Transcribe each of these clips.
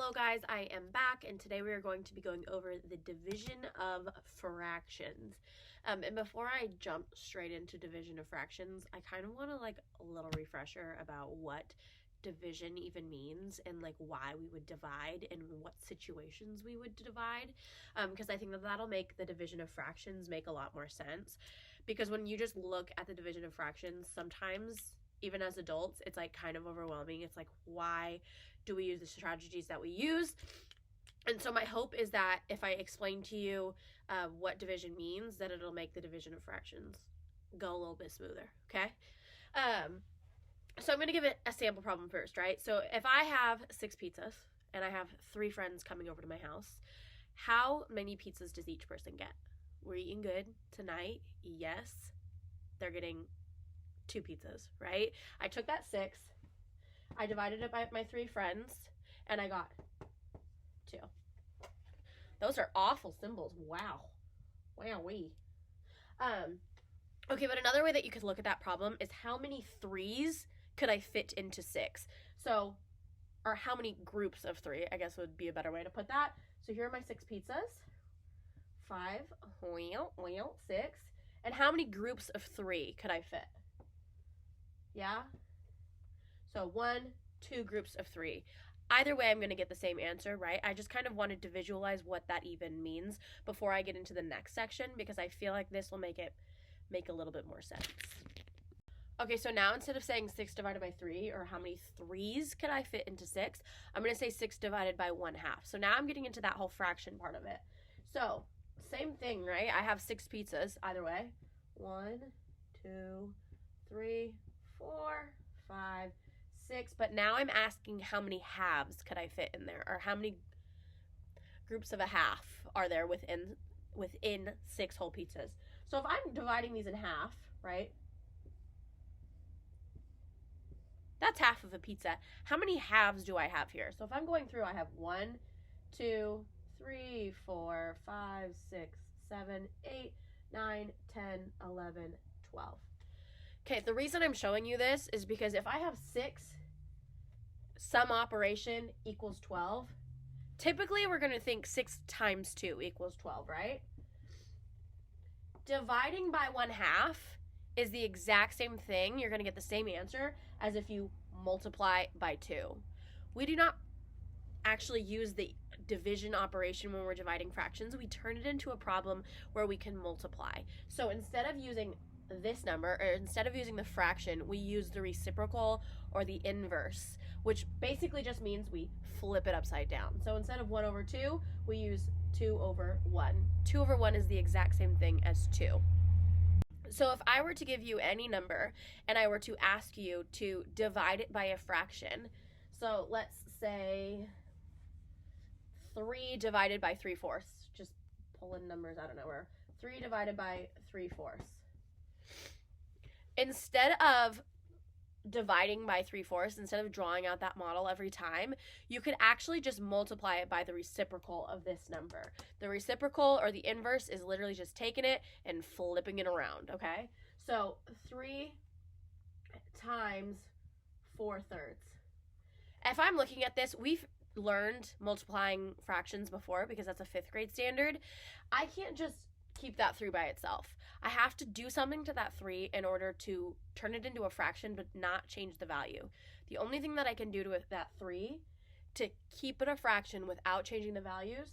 Hello guys, I am back and today we are going to be going over the division of fractions. And before I jump straight into division of fractions, I kind of want to a little refresher about what division even means and why we would divide and what situations we would divide, because I think that that'll make the division of fractions make a lot more sense. Because when you just look at the division of fractions, sometimes even as adults, it's kind of overwhelming. It's why do we use the strategies that we use? And so my hope is that if I explain to you what division means, that it'll make the division of fractions go a little bit smoother, okay? So I'm going to give it a sample problem first, right? So if I have 6 pizzas and I have 3 friends coming over to my house, how many pizzas does each person get? We're eating good tonight. Yes, they're getting 2 pizzas, right? I took that 6, I divided it by my 3 friends, and I got 2. Those are awful symbols. Wow. Wowee. Okay, but another way that you could look at that problem is how many 3s could I fit into 6? So, or how many groups of 3, I guess would be a better way to put that. So here are my 6 pizzas. 5, 6. And how many groups of 3 could I fit? Yeah? So 1, 2 groups of 3. Either way, I'm going to get the same answer, right? I just kind of wanted to visualize what that even means before I get into the next section, because I feel like this will make it make a little bit more sense. Okay, so now instead of saying 6 divided by 3, or how many 3s could I fit into 6, I'm going to say 6 divided by 1/2. So now I'm getting into that whole fraction part of it. So, same thing, right? I have 6 pizzas, either way. 1, 2, 3, 4, 5, 6. But now I'm asking how many halves could I fit in there, or how many groups of a half are there within 6 whole pizzas. So if I'm dividing these in half, right? That's half of a pizza. How many halves do I have here? So if I'm going through, I have 1, 2, 3, 4, 5, 6, 7, 8, 9, 10, 11, 12. Okay, the reason I'm showing you this is because if I have 6, sum operation equals 12, typically we're going to think 6 times 2 equals 12, right? Dividing by 1/2 is the exact same thing. You're going to get the same answer as if you multiply by 2. We do not actually use the division operation when we're dividing fractions. We turn it into a problem where we can multiply. So instead of using this number, or instead of using the fraction, we use the reciprocal or the inverse, which basically just means we flip it upside down. So instead of 1/2, we use 2/1. 2/1 is the exact same thing as 2. So if I were to give you any number and I were to ask you to divide it by a fraction, so let's say 3 divided by 3/4, just pulling numbers out of nowhere. 3 divided by 3/4. Instead of dividing by 3/4, instead of drawing out that model every time, you could actually just multiply it by the reciprocal of this number. The reciprocal or the inverse is literally just taking it and flipping it around, okay? So 3 times 4/3. If I'm looking at this, we've learned multiplying fractions before because that's a 5th grade standard. I can't just keep that 3 by itself. I have to do something to that 3 in order to turn it into a fraction but not change the value. The only thing that I can do to that 3 to keep it a fraction without changing the values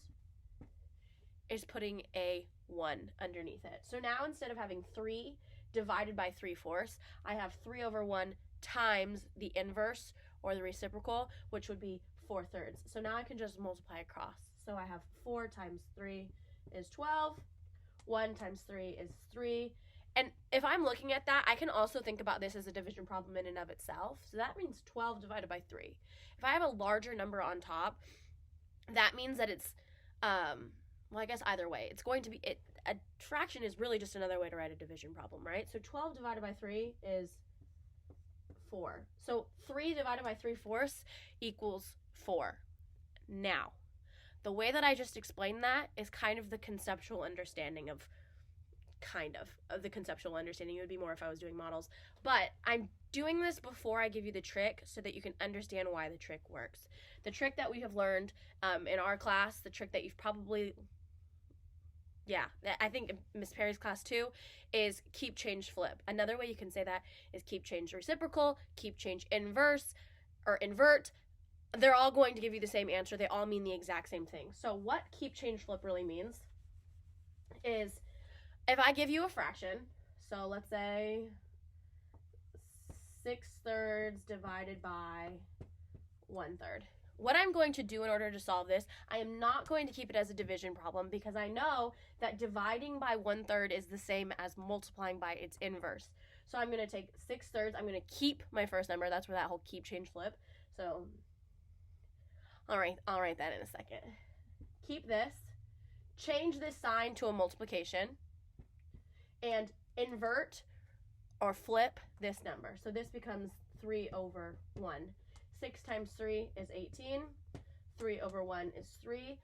is putting a 1 underneath it. So now instead of having 3 divided by 3/4, I have 3/1 times the inverse or the reciprocal, which would be 4/3. So now I can just multiply across. So I have 4 times 3 is 12. 1 times 3 is 3. And if I'm looking at that, I can also think about this as a division problem in and of itself. So that means 12 divided by 3. If I have a larger number on top, that means that it's, well, I guess either way. It's going to be, a fraction is really just another way to write a division problem, right? So 12 divided by 3 is 4. So 3 divided by 3/4 equals 4. Now, the way that I just explained that is kind of the conceptual understanding of kind of the conceptual understanding. It would be more if I was doing models. But I'm doing this before I give you the trick so that you can understand why the trick works. The trick that we have learned in our class, the trick that you've probably, I think Miss Perry's class too, is keep, change, flip. Another way you can say that is keep, change, reciprocal, keep, change, inverse, or invert. They're all going to give you the same answer. They all mean the exact same thing. So what keep, change, flip really means is if I give you a fraction, so let's say 6/3 divided by 1/3. What I'm going to do in order to solve this, I am not going to keep it as a division problem because I know that dividing by 1/3 is the same as multiplying by its inverse. So I'm going to take 6/3. I'm going to keep my first number. That's where that whole keep, change, flip. So I'll write that in a second. Keep this, change this sign to a multiplication, and invert or flip this number. So this becomes 3/1. 6 times 3 is 18. 3/1 is 3.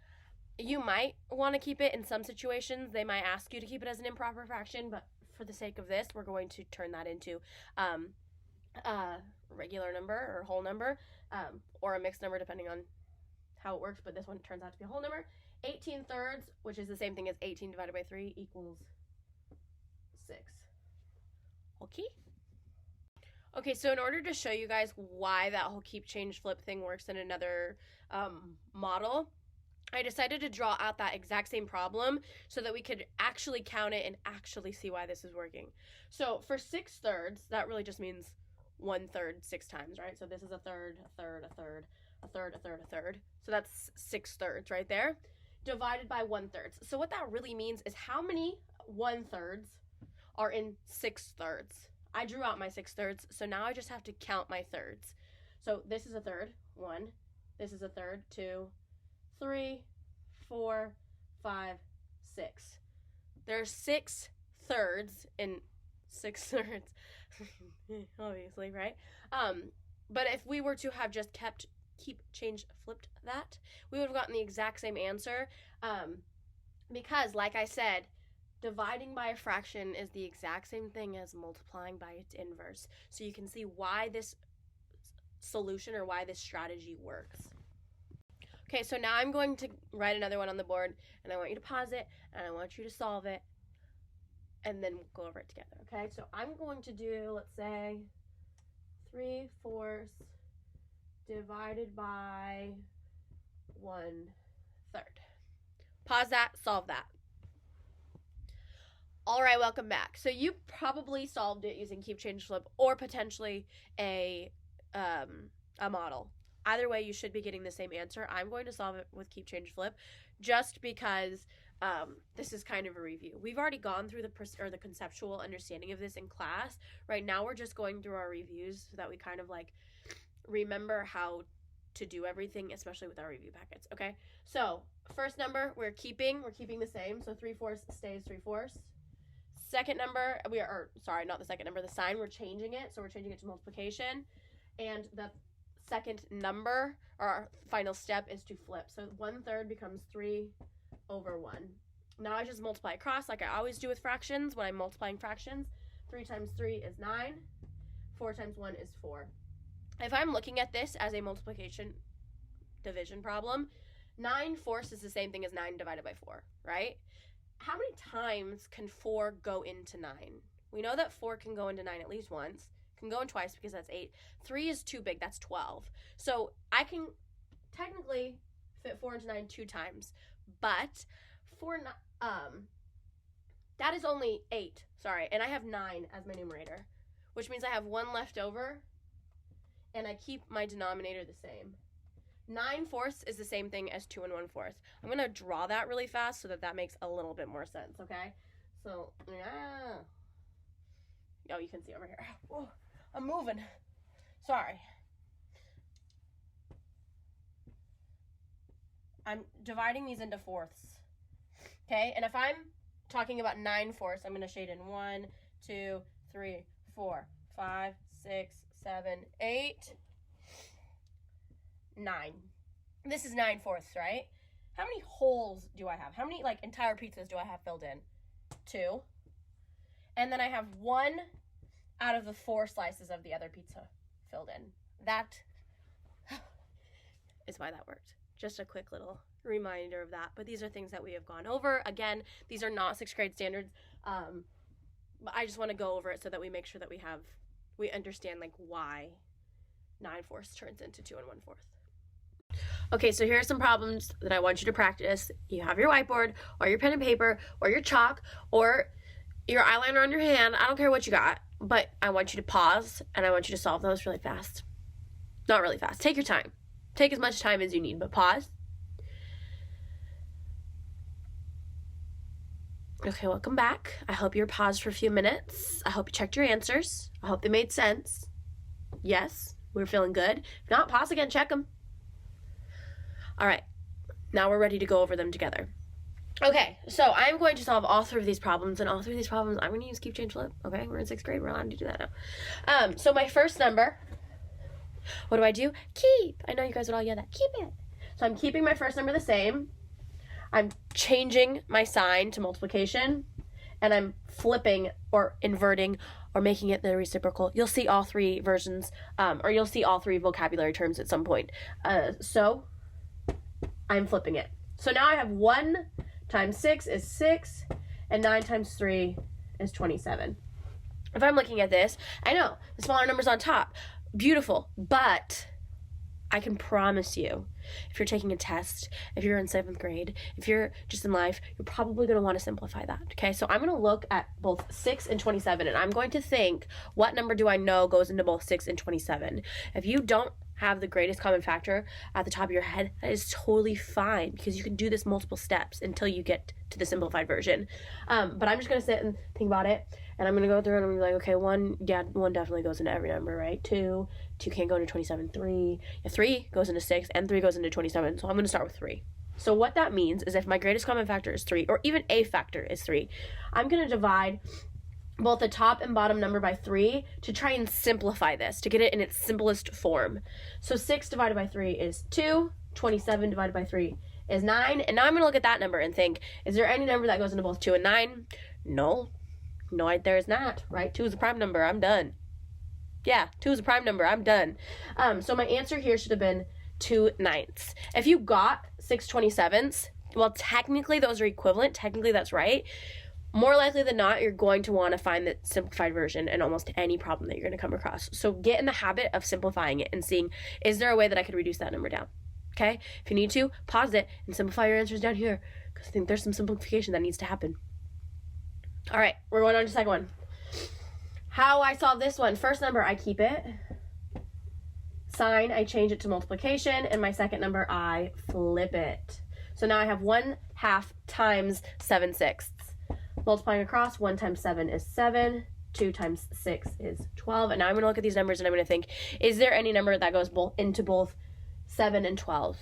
You might want to keep it in some situations. They might ask you to keep it as an improper fraction, but for the sake of this, we're going to turn that into a regular number or whole number, or a mixed number depending on how it works, but this one turns out to be a whole number. 18/3, which is the same thing as 18 divided by 3 equals 6. Okay, so in order to show you guys why that whole keep, change, flip thing works in another model, I decided to draw out that exact same problem so that we could actually count it and actually see why this is working. So for 6/3, that really just means 1/3 6 times, right? So this is a third, a third, a third, a third, a third, a third. So that's 6/3 right there, divided by 1/3. So what that really means is how many 1/3 are in 6/3. I drew out my 6/3, so now I just have to count my thirds. So this is a third, 1. This is a third, 2, 3, 4, 5, 6. There's 6 thirds in 6/3, obviously, right? But if we were to have just keep, change, flipped that, we would have gotten the exact same answer, because, like I said, dividing by a fraction is the exact same thing as multiplying by its inverse. So you can see why this solution or why this strategy works. Okay, so now I'm going to write another one on the board, and I want you to pause it, and I want you to solve it, and then we'll go over it together, okay? So I'm going to do, let's say, 3/4 divided by 1/3. Pause that, solve that. All right, welcome back. So you probably solved it using keep, change, flip, or potentially a model. Either way, you should be getting the same answer. I'm going to solve it with keep, change, flip, just because this is kind of a review. We've already gone through the conceptual understanding of this in class. Right now, we're just going through our reviews so that we kind of like remember how to do everything, especially with our review packets. Okay. So first number we're keeping the same. So 3/4 stays 3/4. Second number, not the second number, the sign, we're changing it. So we're changing it to multiplication. And the second number, or our final step, is to flip. So 1/3 becomes 3/1. Now I just multiply across like I always do with fractions when I'm multiplying fractions. 3 times 3 is 9. 4 times 1 is 4. If I'm looking at this as a multiplication division problem, 9/4 is the same thing as 9 divided by 4, right? How many times can 4 go into 9? We know that 4 can go into 9 at least once. Can go in twice because that's 8. 3 is too big. That's 12. So I can technically fit 4 into 9 2 times. But that is only 8. Sorry. And I have 9 as my numerator, which means I have 1 left over. And I keep my denominator the same. 9/4 is the same thing as 2 1/4. I'm going to draw that really fast so that makes a little bit more sense, okay? So, oh, you can see over here. Oh, I'm moving. Sorry. I'm dividing these into fourths, okay? And if I'm talking about 9/4, I'm going to shade in 1, 2, 3, 4, 5, 6, 7, 8, 9. This is 9/4, right? How many holes do I have? How many entire pizzas do I have filled in? 2. And then I have 1 out of the 4 slices of the other pizza filled in. That is why that worked. Just a quick little reminder of that. But these are things that we have gone over. Again, these are not 6th grade standards. But I just want to go over it so that we make sure that we understand like why 9/4 turns into 2 1/4. Okay, so here are some problems that I want you to practice. You have your whiteboard or your pen and paper or your chalk or your eyeliner on your hand. I don't care what you got, but I want you to pause and I want you to solve those really fast. Not really fast. Take your time. Take as much time as you need, but pause. Okay, welcome back. I hope you were paused for a few minutes. I hope you checked your answers. I hope they made sense. Yes, we're feeling good. If not, pause again, check them. All right, now we're ready to go over them together. Okay, so I'm going to solve all 3 of these problems, and all 3 of these problems I'm going to use keep, change, flip. Okay, we're in 6th grade. We're allowed to do that now. So my first number, what do? Keep. I know you guys would all yell that. Keep it. So I'm keeping my first number the same. I'm changing my sign to multiplication, and I'm flipping or inverting or making it the reciprocal. You'll see all 3 versions, or you'll see all 3 vocabulary terms at some point. So I'm flipping it. So now I have 1 times 6 is 6, and 9 times 3 is 27. If I'm looking at this, I know the smaller number's on top. Beautiful, but I can promise you, if you're taking a test, if you're in 7th grade, if you're just in life, you're probably going to want to simplify that, okay? So I'm going to look at both 6 and 27, and I'm going to think, what number do I know goes into both 6 and 27? If you don't have the greatest common factor at the top of your head, that is totally fine, because you can do this multiple steps until you get to the simplified version. But I'm just going to sit and think about it, and I'm going to go through and I'm going to be like, okay, 1 definitely goes into every number, right? 2 can't go into 27. 3 goes into 6, and 3 goes into 27. So I'm going to start with 3. So what that means is if my greatest common factor is 3, or even a factor is 3, I'm going to divide both the top and bottom number by 3 to try and simplify this, to get it in its simplest form. So 6 divided by 3 is 2, 27 divided by 3 is 9, and now I'm going to look at that number and think, is there any number that goes into both 2 and 9? No, there is not, right? 2 is a prime number, I'm done. Yeah, 2 is a prime number, I'm done. So my answer here should have been 2 9ths. If you got 6 27ths, well, technically those are equivalent, technically that's right. More likely than not, you're going to want to find the simplified version in almost any problem that you're going to come across. So get in the habit of simplifying it and seeing, is there a way that I could reduce that number down? Okay? If you need to, pause it and simplify your answers down here, because I think there's some simplification that needs to happen. All right, we're going on to the second one. How I solve this one. First number, I keep it. Sign, I change it to multiplication, and my second number, I flip it. So now I have 1/2 times 7/6. Multiplying across, 1 times 7 is 7, 2 times 6 is 12. And now I'm going to look at these numbers and I'm going to think, is there any number that goes into both 7 and 12?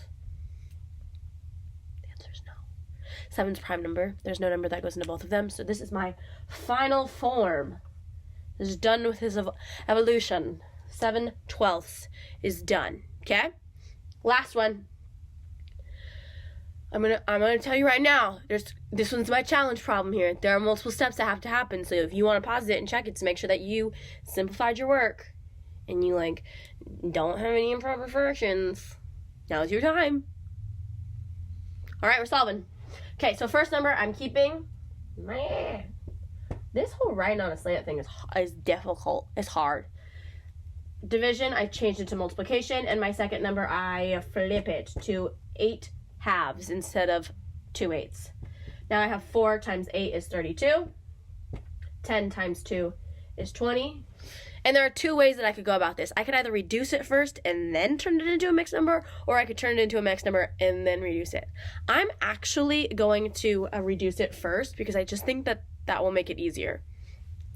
The answer is no. 7's a prime number. There's no number that goes into both of them. So this is my final form. This is done with his evolution. 7/12 is done. Okay? Last one. I'm gonna tell you right now, this one's my challenge problem here. There are multiple steps that have to happen. So if you want to pause it and check it to make sure that you simplified your work and you don't have any improper fractions, now's your time. All right, we're solving. Okay, so first number I'm keeping. Man, this whole writing on a slant thing is difficult. It's hard. Division, I changed it to multiplication, and my second number I flip it to 8 halves instead of 2 eighths. Now I have 4 times 8 is 32. 10 times 2 is 20. And there are 2 ways that I could go about this. I could either reduce it first and then turn it into a mixed number, or I could turn it into a mixed number and then reduce it. I'm actually going to reduce it first because I just think that will make it easier.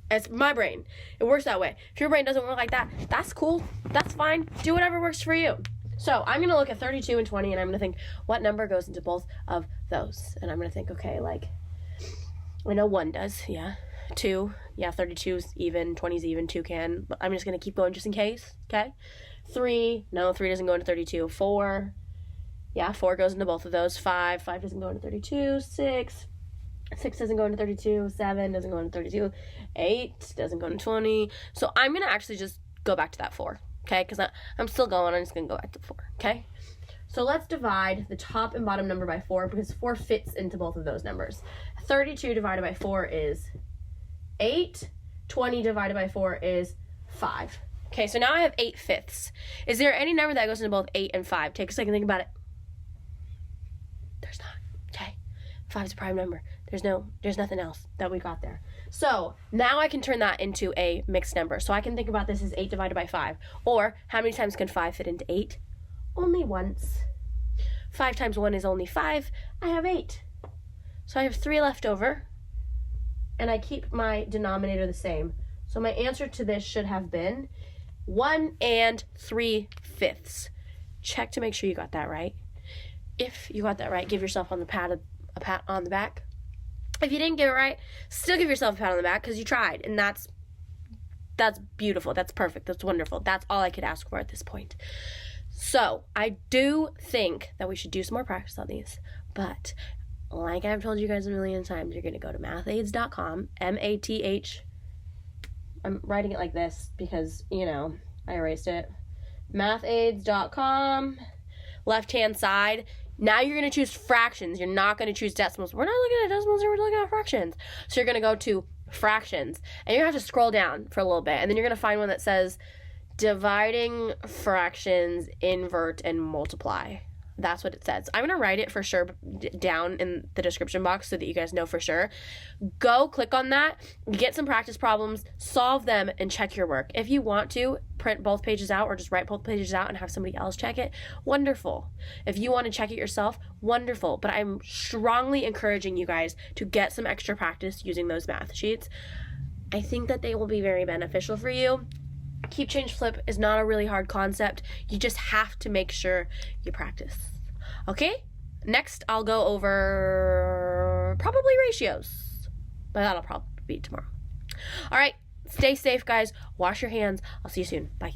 It's my brain. It works that way. If your brain doesn't work like that, that's cool. That's fine. Do whatever works for you. So I'm going to look at 32 and 20, and I'm going to think, what number goes into both of those? And I'm going to think, okay, I know 1 does, yeah. 2, yeah, 32's even, 20's even, 2 can. But I'm just going to keep going just in case, okay? 3, no, 3 doesn't go into 32. 4, yeah, 4 goes into both of those. 5 doesn't go into 32. 6, 6 doesn't go into 32, 7 doesn't go into 32, 8 doesn't go into 20. So I'm going to actually just go back to that 4, okay? Because I'm still going. I'm just going to go back to 4, okay? So let's divide the top and bottom number by 4 because 4 fits into both of those numbers. 32 divided by 4 is 8. 20 divided by 4 is 5. Okay, so now I have 8/5. Is there any number that goes into both 8 and 5? Take a second, think about it. There's not, okay? 5 is a prime number. There's nothing else that we got there. So now I can turn that into a mixed number. So I can think about this as 8 divided by 5. Or how many times can 5 fit into 8? Only once. 5 times 1 is only 5. I have 8. So I have 3 left over. And I keep my denominator the same. So my answer to this should have been 1 3/5. Check to make sure you got that right. If you got that right, give yourself a pat on the back. If you didn't get it right, still give yourself a pat on the back because you tried. And that's beautiful. That's perfect. That's wonderful. That's all I could ask for at this point. So I do think that we should do some more practice on these. But like I've told you guys a million times, you're going to go to mathaids.com, M-A-T-H. I'm writing it like this because, I erased it. Mathaids.com, left-hand side. Now you're going to choose fractions. You're not going to choose decimals. We're not looking at decimals, we're looking at fractions. So you're going to go to fractions. And you're going to have to scroll down for a little bit. And then you're going to find one that says dividing fractions, invert, and multiply. That's what it says. I'm going to write it for sure down in the description box so that you guys know for sure. Go click on that, get some practice problems, solve them, and check your work. If you want to, print both pages out or just write both pages out and have somebody else check it, wonderful. If you want to check it yourself, wonderful. But I'm strongly encouraging you guys to get some extra practice using those math sheets. I think that they will be very beneficial for you. Keep, change, flip is not a really hard concept. You just have to make sure you practice. Okay? Next, I'll go over probably ratios. But that'll probably be tomorrow. All right. Stay safe, guys. Wash your hands. I'll see you soon. Bye.